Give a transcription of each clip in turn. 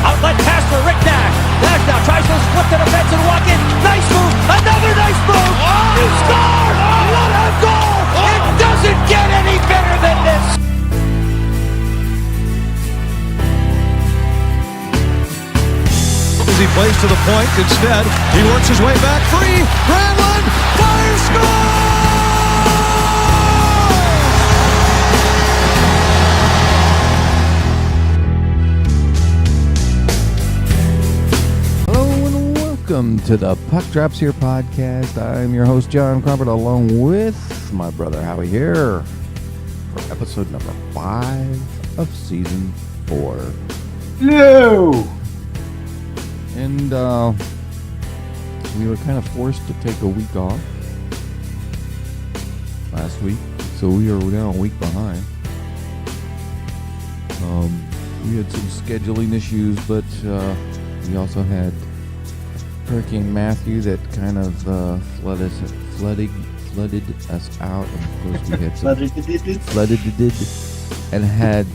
Outlet pass for Rick Nash. Nash now tries to split the defense and walk in. Nice move. Another nice move. You score! What a goal! It doesn't get any better than this. As he plays to the point, instead, he works his way back free. Granlund fires, score! Welcome to the Puck Drops Here podcast. I'm your host, John Crawford, along with my brother Howie here for episode number 5 of season 4. No! And we were kind of forced to take a week off last week, so we are now a week behind. We had some scheduling issues, but we also had Hurricane Matthew that kind of flooded us out, and of course we had some flooded and had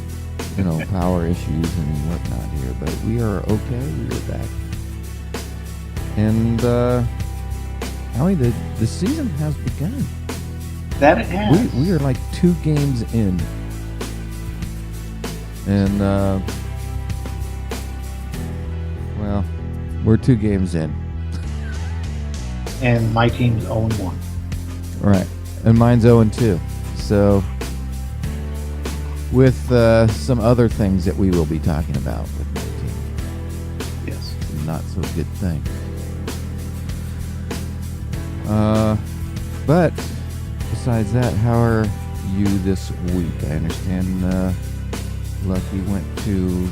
power issues and whatnot here, but we are okay. We are back, and Howie, the season has begun. That it has. We are like 2 games in, and well, we're 2 games in. And my team's 0-1. Right. And mine's 0-2. So, with some other things that we will be talking about with my team. Yes. Not so good thing. But, besides that, how are you this week? I understand Lucky went to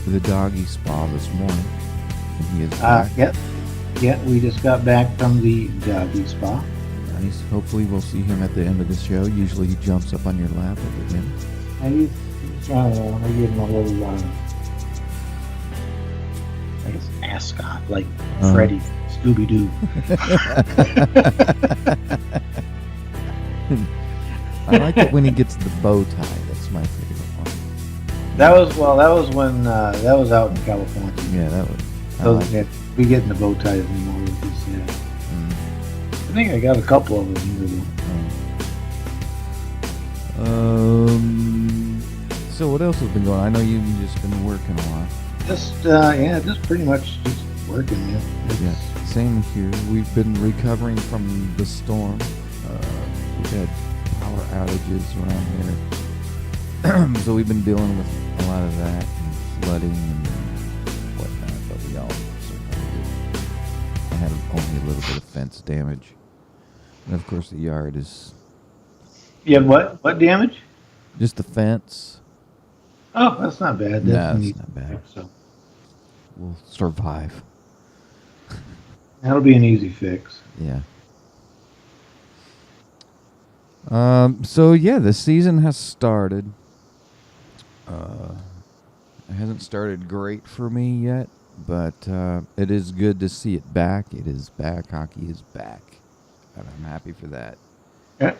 the doggy spa this morning. And he is back. Yep. Yeah, we just got back from the doggy spa. Nice. Hopefully we'll see him at the end of the show. Usually he jumps up on your lap at the end. He's trying to give him a little, I guess, ascot, like Freddy, Scooby-Doo. I like it when he gets the bow tie. That's my favorite one. That was when that was out in California. Yeah, that was. So we get in the bow ties anymore. I think I got a couple of them here. So what else has been going on? I know you've just been working a lot. Just pretty much just working. Yeah, same here. We've been recovering from the storm. We've had power outages around here, so we've been dealing with a lot of that and flooding and whatnot. But we all survived. I had only a little bit of fence damage, and of course the yard is. Yeah, what damage? Just the fence. Oh, that's not bad. That's not bad. So we'll survive. That'll be an easy fix. Yeah. So yeah, the season has started. It hasn't started great for me yet, but it is good to see it back. It is back. Hockey is back, and I'm happy for that.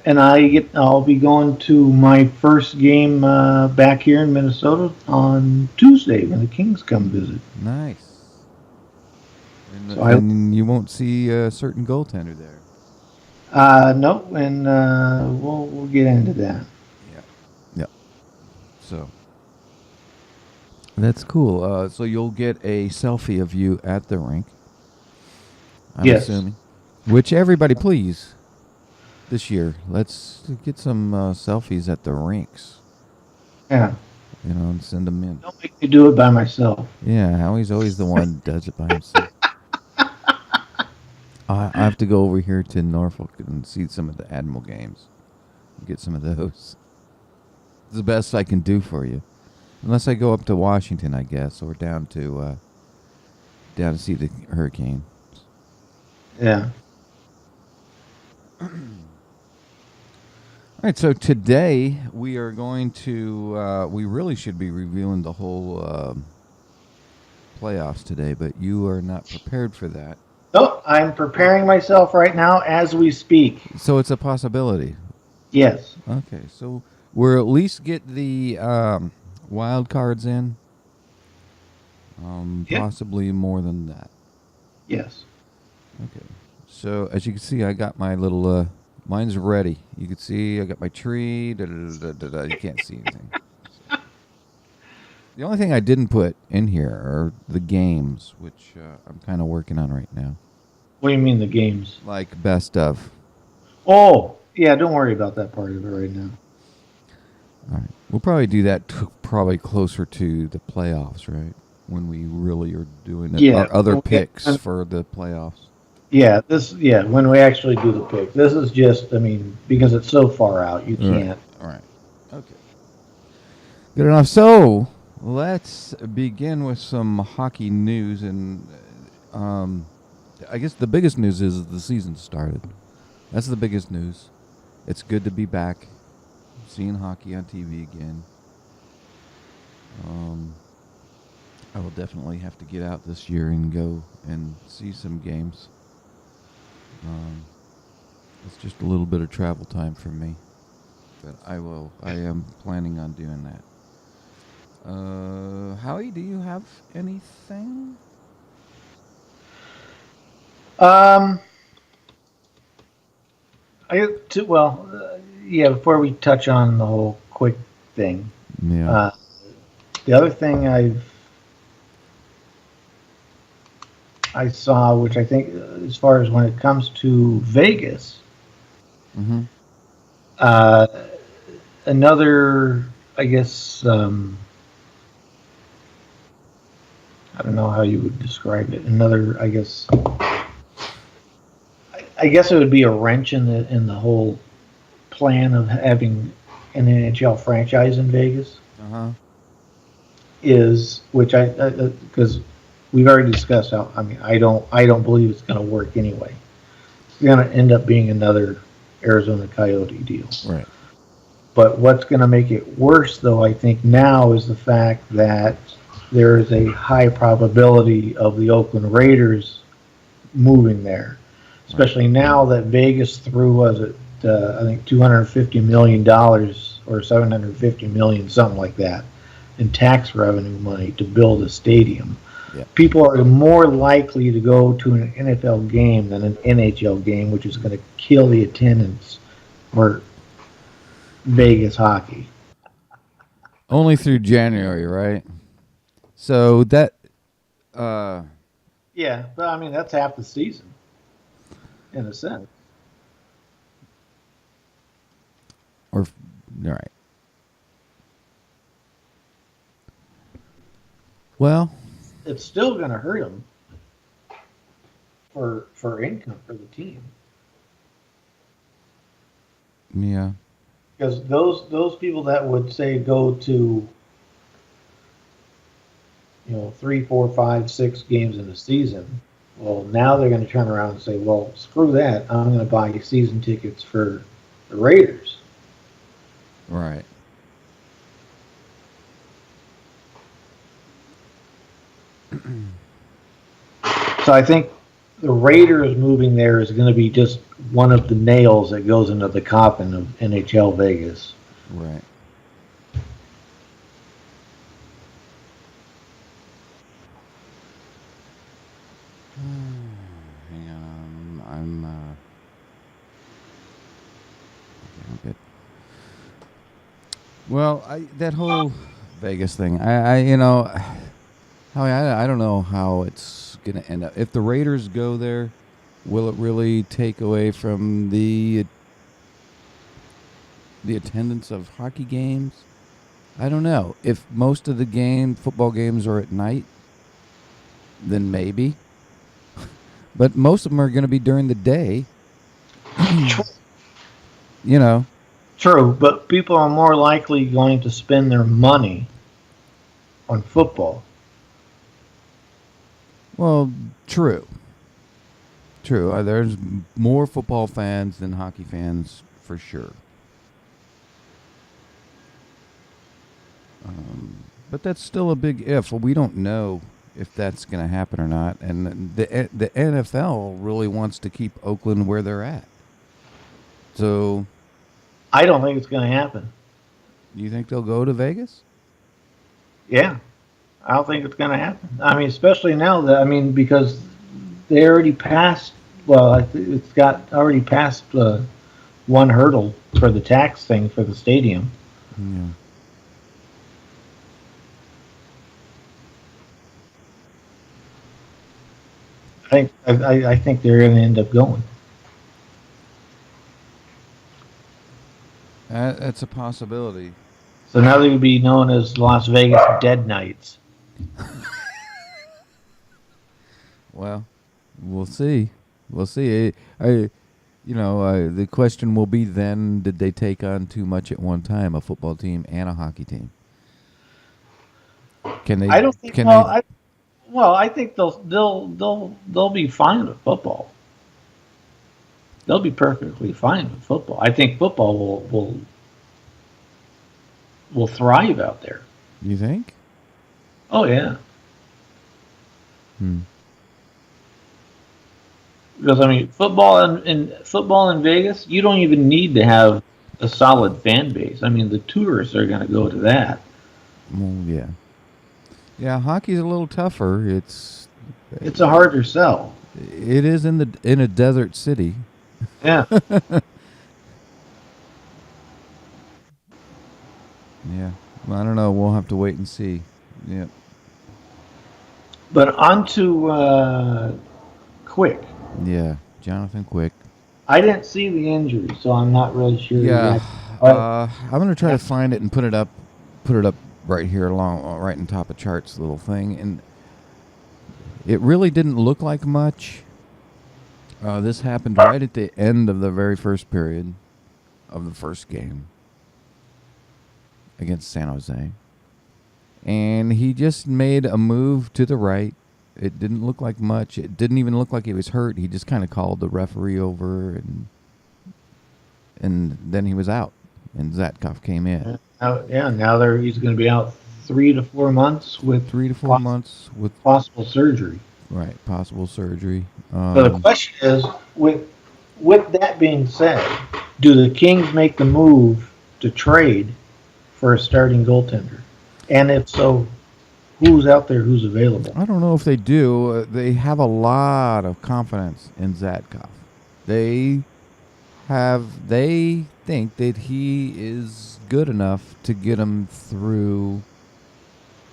And I'll be going to my first game back here in Minnesota on Tuesday when the Kings come visit. Nice. And, so and you won't see a certain goaltender there. No, and we'll get into that. Yeah. So that's cool. So you'll get a selfie of you at the rink. I'm assuming. Which everybody, please, this year, let's get some selfies at the rinks. Yeah. And send them in. Don't make me do it by myself. Yeah, Howie's always the one that does it by himself. I have to go over here to Norfolk and see some of the Admiral games. Get some of those. It's the best I can do for you. Unless I go up to Washington, I guess, or down to see the hurricane. Yeah. All right, so today we are going to, we really should be reviewing the whole playoffs today, but you are not prepared for that. No, I'm preparing myself right now as we speak. So it's a possibility. Yes. Okay, so we'll at least get the wild cards in. Yeah. Possibly more than that. Yes. Okay, so as you can see, I got my little... mine's ready. You can see I got my tree. You can't see anything. The only thing I didn't put in here are the games, which I'm kind of working on right now. What do you mean the games? Like best of. Oh, yeah, don't worry about that part of it right now. All right. We'll probably do that probably closer to the playoffs, right? When we really are doing it. Yeah. Our other picks for the playoffs. Yeah, when we actually do the pick. This is just, because it's so far out, you can't. All right. Okay. Good enough. So, let's begin with some hockey news. And I guess the biggest news is the season started. That's the biggest news. It's good to be back, seeing hockey on TV again. I will definitely have to get out this year and go and see some games. It's just a little bit of travel time for me, but I am planning on doing that. Howie, do you have anything? Before we touch on the whole quick thing, Yeah. the other thing I saw, which I think, as far as when it comes to Vegas, Mm-hmm. Another, I guess, I don't know how you would describe it. Another, I guess it would be a wrench in the whole plan of having an NHL franchise in Vegas. Uh-huh. Because we've already discussed how, I don't believe it's going to work anyway. It's going to end up being another Arizona Coyote deal. Right. But what's going to make it worse, though, I think now, is the fact that there is a high probability of the Oakland Raiders moving there, especially now that Vegas threw, I think $250 million or $750 million, something like that, in tax revenue money to build a stadium. Yeah. People are more likely to go to an NFL game than an NHL game, which is going to kill the attendance for Vegas hockey. Only through January, right? So that... Yeah, but that's half the season, in a sense. All right. Well... It's still going to hurt them for income for the team. Yeah. Because those people that would say go to 3, 4, 5, 6 games in a season, well, now they're going to turn around and say, well, screw that, I'm going to buy season tickets for the Raiders. Right. So I think the Raiders moving there is going to be just one of the nails that goes into the coffin of NHL Vegas. Right. Hang on, I'm good. Well, that whole Vegas thing, I don't know how it's gonna end up. If the Raiders go there, Will it really take away from the attendance of hockey games? I don't know. If most of the football games are at night, then maybe. But most of them are going to be during the day. You know. True, but people are more likely going to spend their money on football. Well, true. True. There's more football fans than hockey fans for sure. But that's still a big if. Well, we don't know if that's going to happen or not. And the NFL really wants to keep Oakland where they're at. So, I don't think it's going to happen. you think they'll go to Vegas? Yeah, I don't think it's going to happen. I mean, especially now because they already passed. Well, it's got already passed one hurdle for the tax thing for the stadium. Yeah. I think they're going to end up going. That's a possibility. So now they would be known as Las Vegas Dead Knights. Well, we'll see. We'll see. The question will be then: did they take on too much at one time, a football team and a hockey team? Can they? I don't think. Can Well, they, I think they'll be fine with football. They'll be perfectly fine with football. I think football will thrive out there. You think? Oh yeah. Because I mean, football in Vegas, you don't even need to have a solid fan base. I mean, the tourists are going to go to that. Well, yeah. Yeah, hockey's a little tougher. It's a harder sell. It is in a desert city. Yeah. Yeah. Well, I don't know. We'll have to wait and see. Yeah. But on to Quick. Yeah. Jonathan Quick. I didn't see the injury, so I'm not really sure. Yeah. I'm gonna try to find it and put it up right here right on top of charts, little thing, and it really didn't look like much. This happened right at the end of the very first period of the first game against San Jose, and he just made a move to the right. It didn't look like much. It didn't even look like he was hurt. He just kind of called the referee over, and then he was out, and Zatkov came in. Now he's going to be out 3 to 4 months with possible surgery. Right, possible surgery. So the question is, with that being said, do the Kings make the move to trade for a starting goaltender? And if so, who's out there who's available? I don't know if they do. They have a lot of confidence in Zatkov. They think that he is good enough to get them through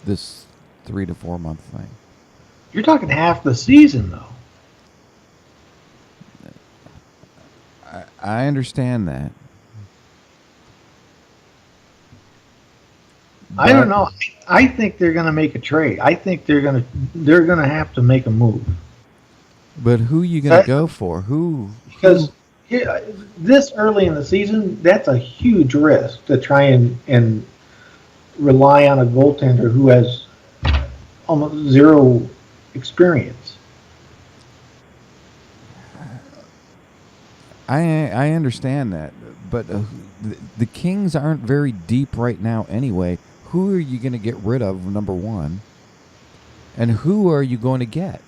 this 3 to 4 month thing. You're talking half the season, though. I understand that. I don't know. I think they're going to make a trade. I think they're going to have to make a move. But who are you going to go for? Because this early in the season, that's a huge risk to try and rely on a goaltender who has almost zero experience. I understand that, but the Kings aren't very deep right now anyway. Who are you going to get rid of, number one? And who are you going to get?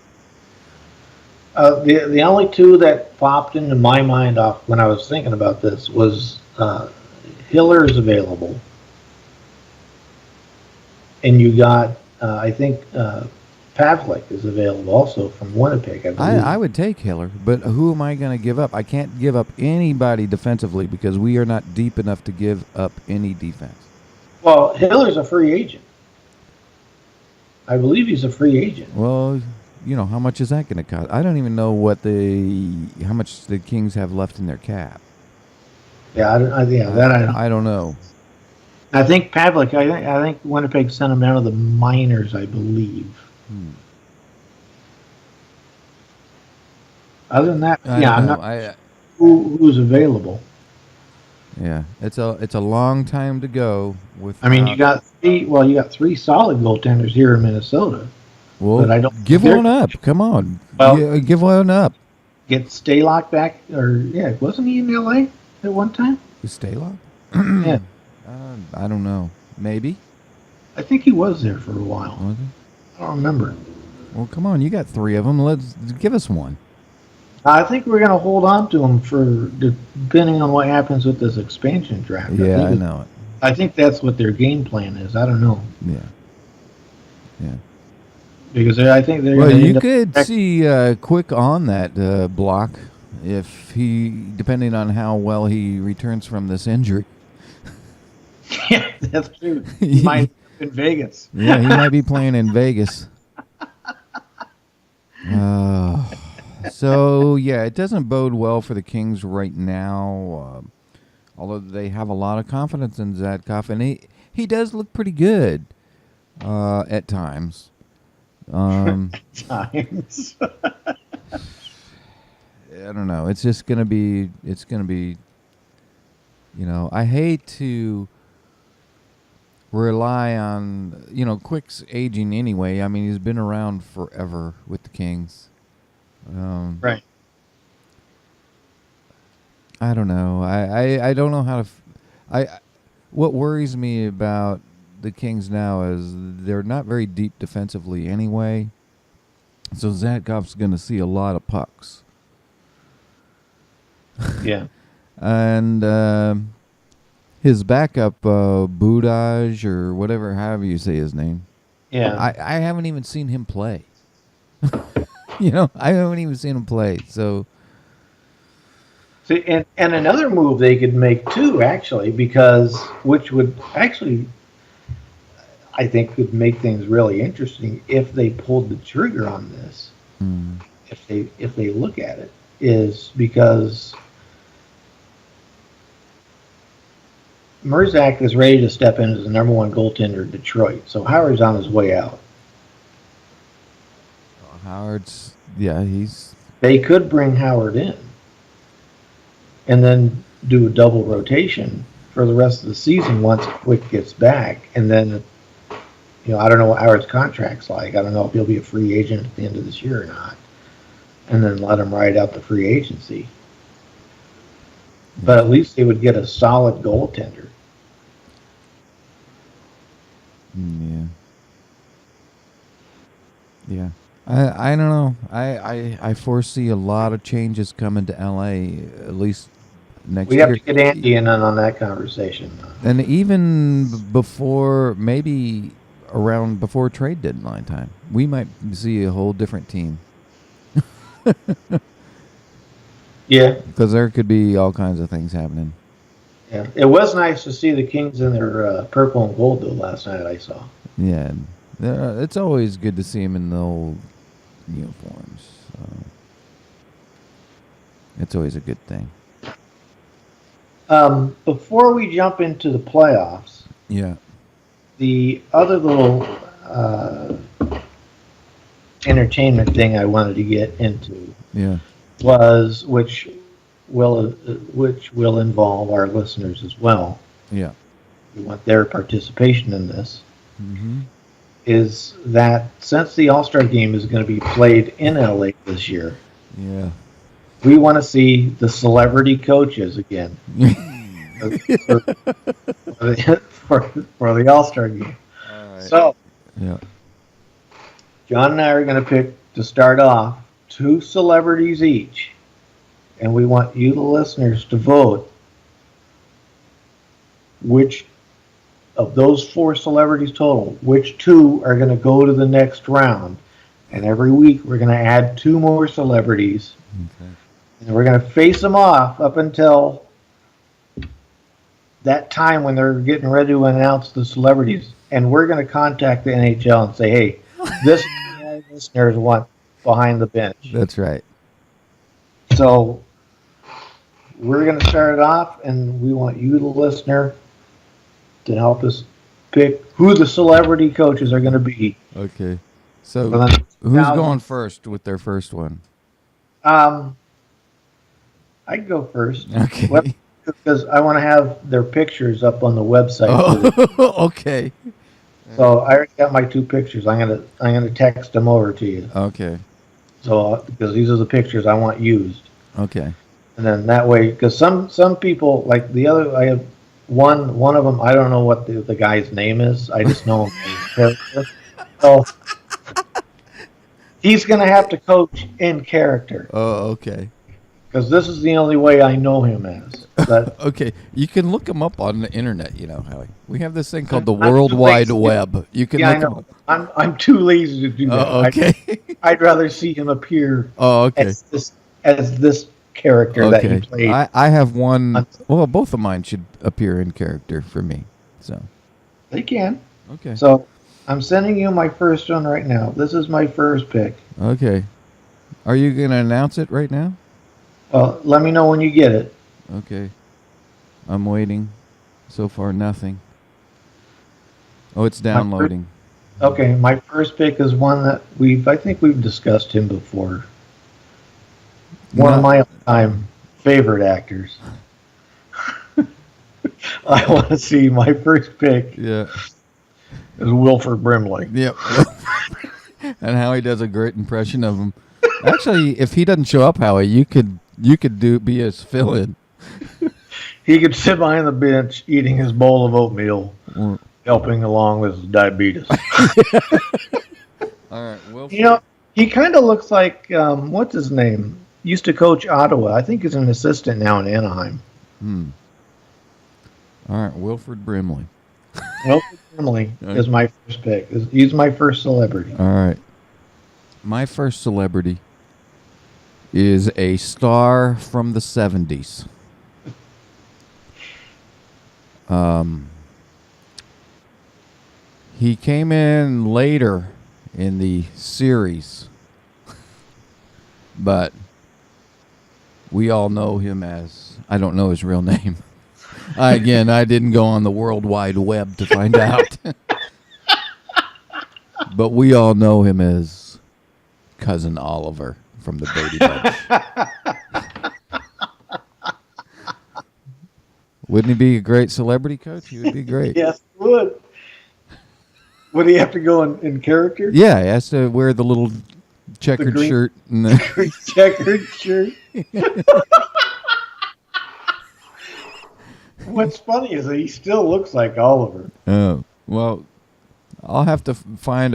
The only two that popped into my mind off when I was thinking about this was Hiller's available. And you got, I think, Pavlik is available also from Winnipeg, I believe. I would take Hiller, but who am I going to give up? I can't give up anybody defensively because we are not deep enough to give up any defense. Well, Hiller's a free agent. I believe he's a free agent. Well, how much is that going to cost? I don't even know how much the Kings have left in their cap. Yeah, I don't know. I think Pavlik. I think Winnipeg sent him down to the minors, I believe. Other than that, I'm not know. who's available. Yeah, it's a long time to go. I mean, you got three solid goaltenders here in Minnesota. Well, but I don't give one up. Come on, give one up. Get Stalock back, wasn't he in LA at one time? Stalock? Yeah, I don't know. Maybe. I think he was there for a while. Was he? I don't remember. Well, come on, you got three of them. Let's give us one. I think we're going to hold on to him depending on what happens with this expansion draft. Yeah, I know it. I think that's what their game plan is. I don't know. Yeah. Because I think they're. Well, you could see Quick on that block if depending on how well he returns from this injury. Yeah, that's true. He might be in Vegas. Yeah, he might be playing in Vegas. So, yeah, it doesn't bode well for the Kings right now, although they have a lot of confidence in Zadkov, and he does look pretty good at times. Times. I don't know. It's going to be, I hate to rely on, Quick's aging anyway. I mean, he's been around forever with the Kings. Right. I don't know. I don't know how to. What worries me about the Kings now is they're not very deep defensively anyway. So Zadkov's going to see a lot of pucks. Yeah. And his backup, Budaj or whatever, however you say his name. Yeah. I haven't even seen him play. I haven't even seen him play. So. See, and another move they could make too, actually, which would actually, I think, could make things really interesting if they pulled the trigger on this. If they look at it, is because Merzack is ready to step in as the number one goaltender in Detroit. So Howard's on his way out. They could bring Howard in and then do a double rotation for the rest of the season once Quick gets back. And then, I don't know what Howard's contract's like. I don't know if he'll be a free agent at the end of this year or not. And then let him ride out the free agency. But at least they would get a solid goaltender. Yeah. I don't know. I foresee a lot of changes coming to LA, at least next year. We have to get Andy in on that conversation. And even before trade deadline time, we might see a whole different team. Yeah. Because there could be all kinds of things happening. Yeah. It was nice to see the Kings in their purple and gold, though, last night I saw. Yeah. It's always good to see them in the old uniforms. It's always a good thing. Before we jump into the playoffs, the other little entertainment thing I wanted to get into was which will involve our listeners as well. Yeah, we want their participation in this. Mm-hmm. Is that since the All-Star Game is going to be played in LA this year, we want to see the celebrity coaches again for the All-Star Game. Right. So, John and I are going to pick, to start off, 2 celebrities each, and we want you, the listeners, to vote which of those 4 celebrities total, which 2 are going to go to the next round. And every week we're going to add 2 more celebrities. Okay. And we're going to face them off up until that time when they're getting ready to announce the celebrities. And we're going to contact the NHL and say, hey, this listeners want behind the bench. That's right. So we're going to start it off, and we want you, the listener, to help us pick who the celebrity coaches are going to be. Okay. for So the who's 2000 going first with their first one? I can go first. Okay. Well, because I want to have their pictures up on the website. Oh, okay. So I already got my 2 pictures. I'm gonna text them over to you. Okay. So because these are the pictures I want used, Okay. and then that way, because some people like the other, I have one of them. I don't know what the guy's name is. I just know him as his character. So he's gonna have to coach in character Oh, okay. because this is the only way I know him as. But Okay. You can look them up on the internet, Howie. We have this thing called the I'm World too Wide lazy. Web. You can yeah, I look them know. up. I'm too lazy to do that. Oh, okay. I'd rather see him appear Oh, okay. as this character that he Okay. played. I have one. Well, both of mine should appear in character for me. So. They can. Okay. So I'm sending you my first one right now. This is my first pick. Okay. Are you going to announce it right now? Well, let me know when you get it. Okay. I'm waiting. So far, nothing. Oh, it's downloading. Okay, my first pick is one that I think we've discussed him before. One of my all-time favorite actors. I want to see my first pick Yeah. is Wilford Brimley. Yep. And Howie does a great impression of him. Actually, if he doesn't show up, Howie, you could be his fill-in. He could sit behind the bench eating his bowl of oatmeal, helping along with his diabetes. All right. Wilford. He kind of looks like what's his name? Used to coach Ottawa. I think he's an assistant now in Anaheim. All right, Wilford Brimley. Wilford Brimley is my first pick. He's my first celebrity. All right. My first celebrity is a star from the 70s. He came in later in the series, but we all know him as, I don't know his real name. I didn't go on the World Wide Web to find out. But we all know him as Cousin Oliver from the Brady Bunch. Wouldn't he be a great celebrity coach? He would be great. Yes, he would. Would he have to go in character? Yeah, he has to wear the little checkered shirt. And the Checkered shirt. What's funny is that he still looks like Oliver. Oh, well, I'll have to find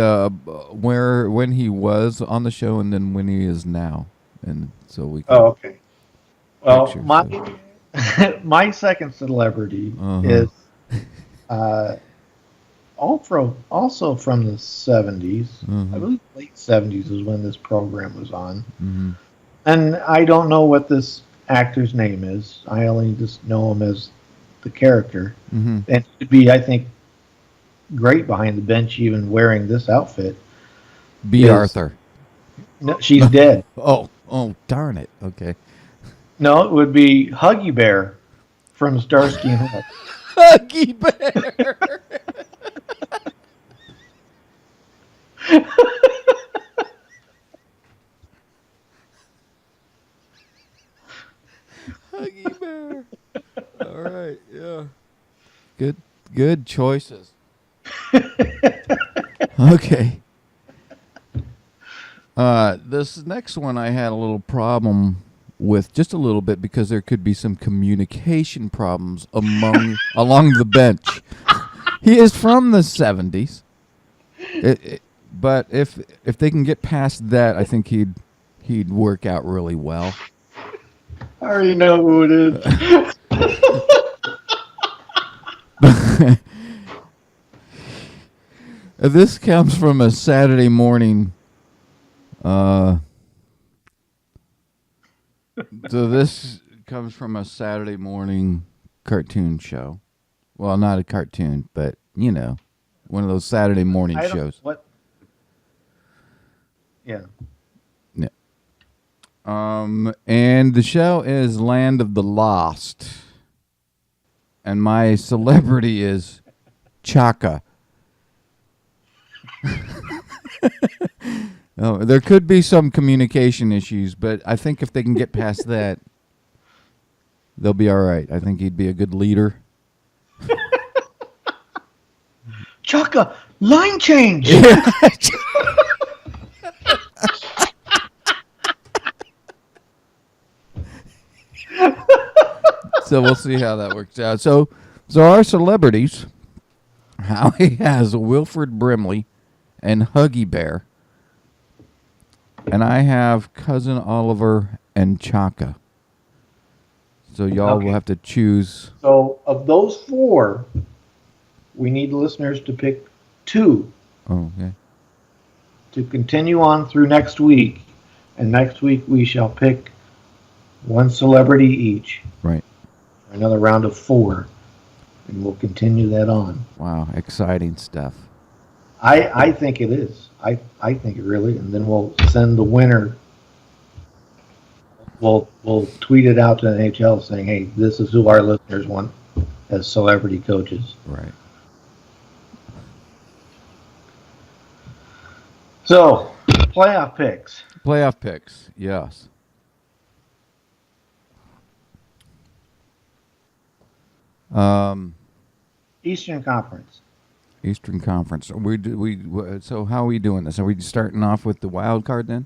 when he was on the show and then when he is now, and so we can. Oh, okay. Well, picture, my second celebrity is also from the 70s. I believe late 70s is when this program was on. And I don't know what this actor's name is. I only just know him as the character. And to be, I think, great behind the bench, even wearing this outfit. B. Arthur. No, she's dead. Oh, darn it. Okay. No, it would be Huggy Bear from Starsky and Hutch. Huggy Bear. Huggy Bear. All right, yeah. Good choices. Okay. This next one I had a little problem with, just a little bit, because there could be some communication problems along the bench. He is from the 70s. But if they can get past that, I think he'd work out really well. I already know who it is. This comes from a Saturday morning. So this comes from a Saturday morning cartoon show. Well, not a cartoon, but one of those Saturday morning shows. What? Yeah. And the show is Land of the Lost. And my celebrity is Chaka. Oh, there could be some communication issues, but I think if they can get past that, they'll be all right. I think he'd be a good leader. Chaka, line change. So we'll see how that works out. So our celebrities, Howie has Wilfred Brimley and Huggy Bear. And I have Cousin Oliver and Chaka. So y'all will have to choose. So of those 4, we need listeners to pick 2 Oh, okay. to continue on through next week. And next week we shall pick 1 celebrity each. Right. Another round of 4. And we'll continue that on. Wow, exciting stuff. I think it is. I think it really, and then we'll send the winner. We'll tweet it out to the NHL saying, "Hey, this is who our listeners want as celebrity coaches." Right. So, playoff picks. Playoff picks, yes. Eastern Conference. Eastern Conference. So how are we doing this? Are we starting off with the wild card then?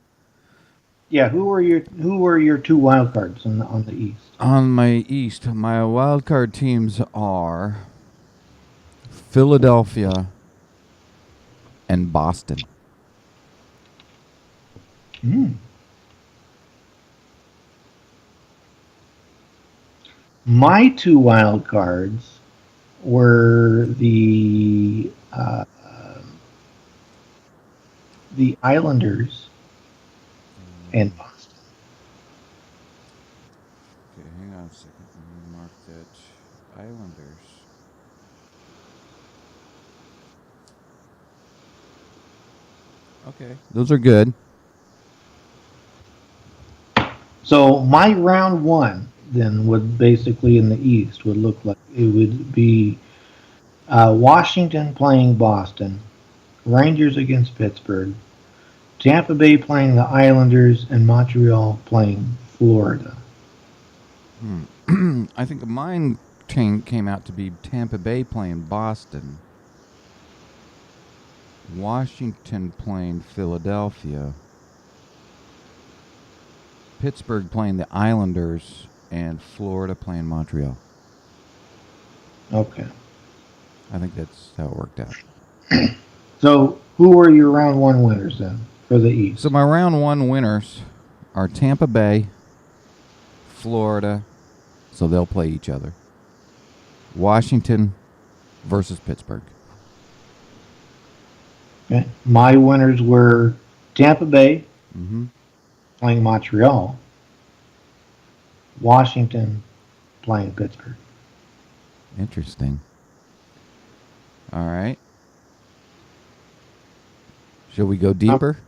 Yeah, who were your 2 wild cards on the East? On my East, my wild card teams are Philadelphia and Boston. My 2 wild cards were the Islanders and Boston. Okay, hang on a second. Let me mark that. Islanders. Okay, those are good. So my round 1 then would basically in the East would look like it would be Washington playing Boston, Rangers against Pittsburgh, Tampa Bay playing the Islanders, and Montreal playing Florida. I think mine came out to be Tampa Bay playing Boston, Washington playing Philadelphia, Pittsburgh playing the Islanders, and Florida playing Montreal. Okay. I think that's how it worked out. So who were your round 1 winners then for the East? So my round 1 winners are Tampa Bay, Florida, so they'll play each other. Washington versus Pittsburgh. Okay. My winners were Tampa Bay playing Montreal, Washington playing Pittsburgh. Interesting. All right. Shall we go deeper?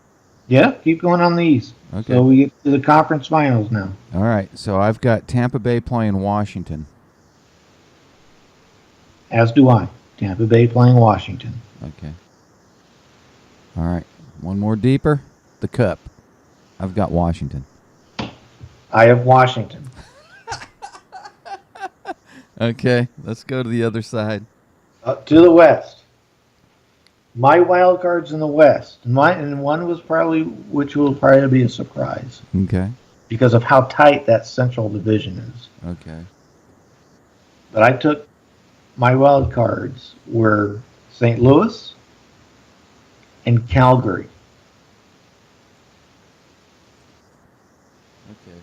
Yeah, keep going on the East. Okay. So we get to the conference finals now. All right. So I've got Tampa Bay playing Washington. As do I. Tampa Bay playing Washington. Okay. All right. One more deeper. The Cup. I've got Washington. I have Washington. Okay. Let's go to the other side. Up to the West. My wild cards in the West. And one was probably, which will probably be a surprise Okay. because of how tight that Central Division is. Okay. But I took my wild cards were St. Louis and Calgary. Okay.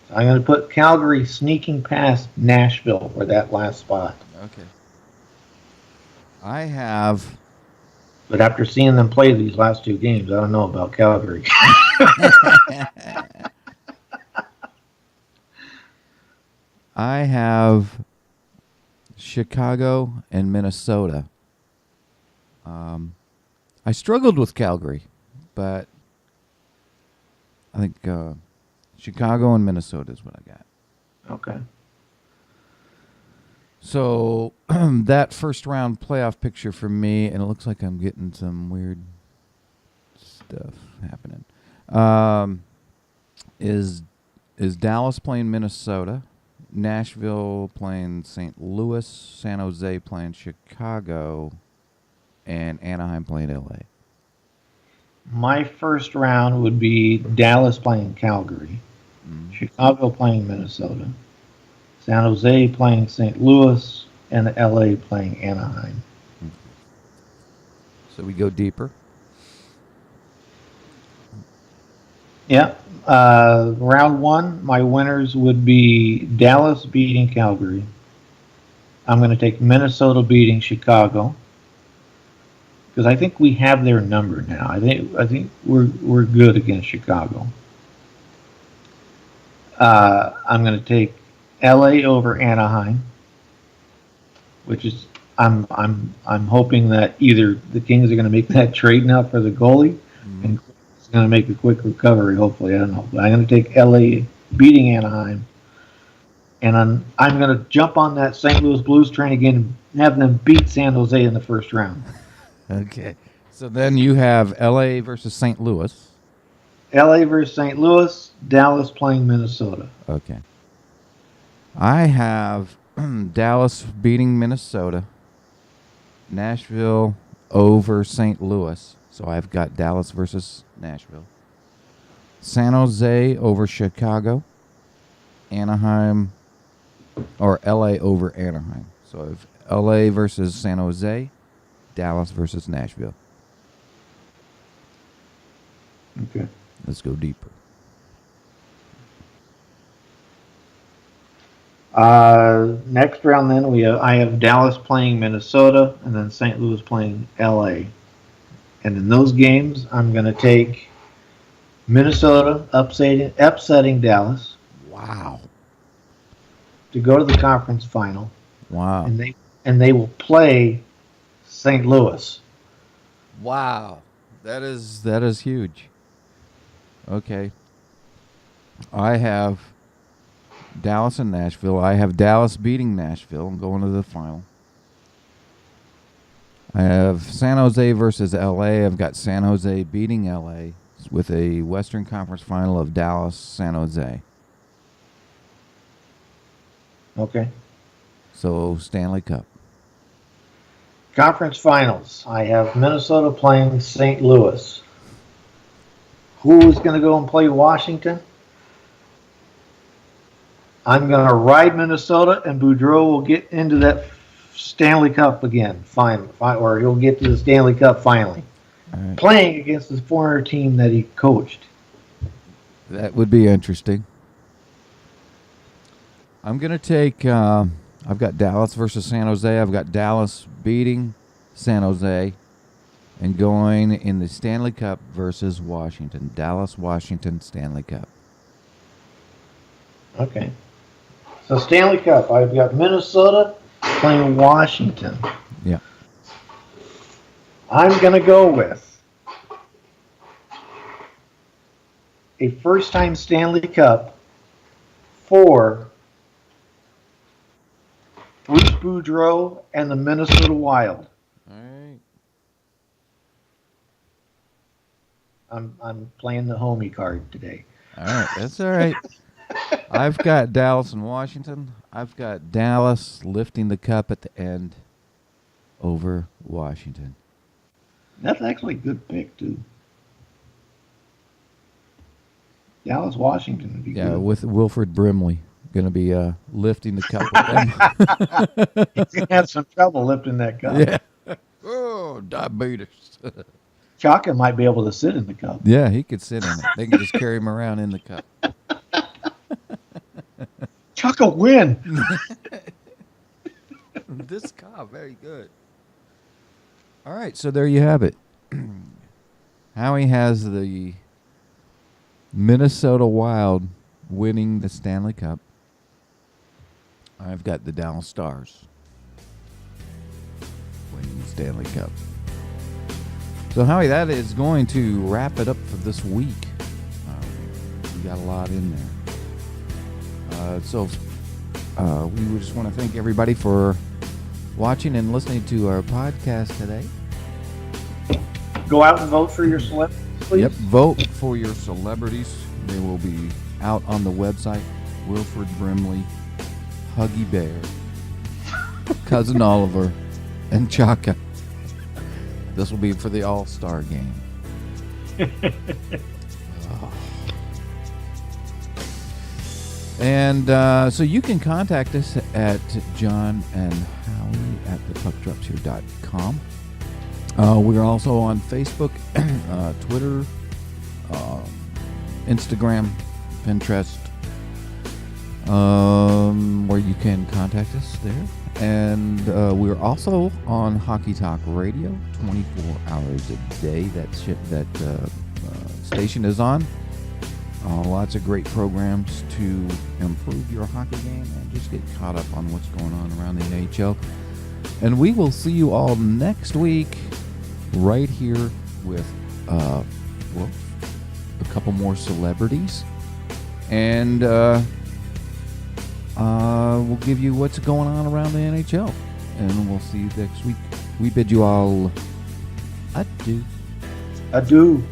So I'm going to put Calgary sneaking past Nashville for that last spot. Okay. I have. But after seeing them play these last 2 games, I don't know about Calgary. I have Chicago and Minnesota. I struggled with Calgary, but I think Chicago and Minnesota is what I got. Okay. So that first round playoff picture for me, and it looks like I'm getting some weird stuff happening. Is Dallas playing Minnesota, Nashville playing St. Louis, San Jose playing Chicago, and Anaheim playing LA? My first round would be Dallas playing Calgary, Chicago playing Minnesota, San Jose playing St. Louis, and LA playing Anaheim. So we go deeper. Yeah. Round one, my winners would be Dallas beating Calgary. I'm going to take Minnesota beating Chicago because I think we have their number now. I think we're good against Chicago. I'm going to take LA over Anaheim, which is I'm hoping that either the Kings are going to make that trade now for the goalie, and it's going to make a quick recovery. Hopefully, I don't know, but I'm going to take LA beating Anaheim, and I'm going to jump on that St. Louis Blues train again and have them beat San Jose in the first round. Okay. So then you have LA versus St. Louis. LA versus St. Louis, Dallas playing Minnesota. Okay. I have Dallas beating Minnesota, Nashville over St. Louis. So I've got Dallas versus Nashville. San Jose over Chicago, Anaheim, or LA over Anaheim. So I have LA versus San Jose, Dallas versus Nashville. Okay. Let's go deeper. Next round, then I have Dallas playing Minnesota, and then St. Louis playing LA. And in those games, I'm going to take Minnesota upsetting Dallas. Wow. To go to the conference final. Wow. And they will play St. Louis. Wow. That is huge. Okay. I have Dallas and Nashville. I have Dallas beating Nashville and going to the final. I have San Jose versus LA. I've got San Jose beating LA with a Western Conference final of Dallas, San Jose. Okay. So Stanley Cup. Conference finals. I have Minnesota playing St. Louis. Who is going to go and play Washington? I'm going to ride Minnesota, and Boudreau will get into that Stanley Cup again, or he'll get to the Stanley Cup finally, right. Playing against his former team that he coached. That would be interesting. I'm going to take, I've got Dallas versus San Jose. I've got Dallas beating San Jose and going in the Stanley Cup versus Washington. Dallas, Washington, Stanley Cup. Okay. So Stanley Cup, I've got Minnesota playing Washington. Yeah. I'm going to go with a first-time Stanley Cup for Bruce Boudreau and the Minnesota Wild. All right. I'm playing the homie card today. All right. That's all right. I've got Dallas and Washington. I've got Dallas lifting the cup at the end over Washington. That's actually a good pick, too. Dallas, Washington would be good. Yeah, with Wilfred Brimley going to be lifting the cup with them. He's going to have some trouble lifting that cup. Yeah. Oh, diabetes. Chaka might be able to sit in the cup. Yeah, he could sit in it. They can just carry him around in the cup. Chaka win. This cup, very good. All right, so there you have it. Howie has the Minnesota Wild winning the Stanley Cup. I've got the Dallas Stars winning the Stanley Cup. So, Howie, that is going to wrap it up for this week. got a lot in there. So we just want to thank everybody for watching and listening to our podcast today. Go out and vote for your celebrities, please. Yep, vote for your celebrities. They will be out on the website. Wilfred Brimley, Huggy Bear, Cousin Oliver, and Chaka. This will be for the All-Star game. And so you can contact us at Jon and Howie at thepuckdropshere.com. We're also on Facebook, Twitter, Instagram, Pinterest, where you can contact us there. And we're also on Hockey Talk Radio 24 hours a day. That station is on. Lots of great programs to improve your hockey game and just get caught up on what's going on around the NHL. And we will see you all next week right here with a couple more celebrities. And we'll give you what's going on around the NHL. And we'll see you next week. We bid you all adieu. Adieu.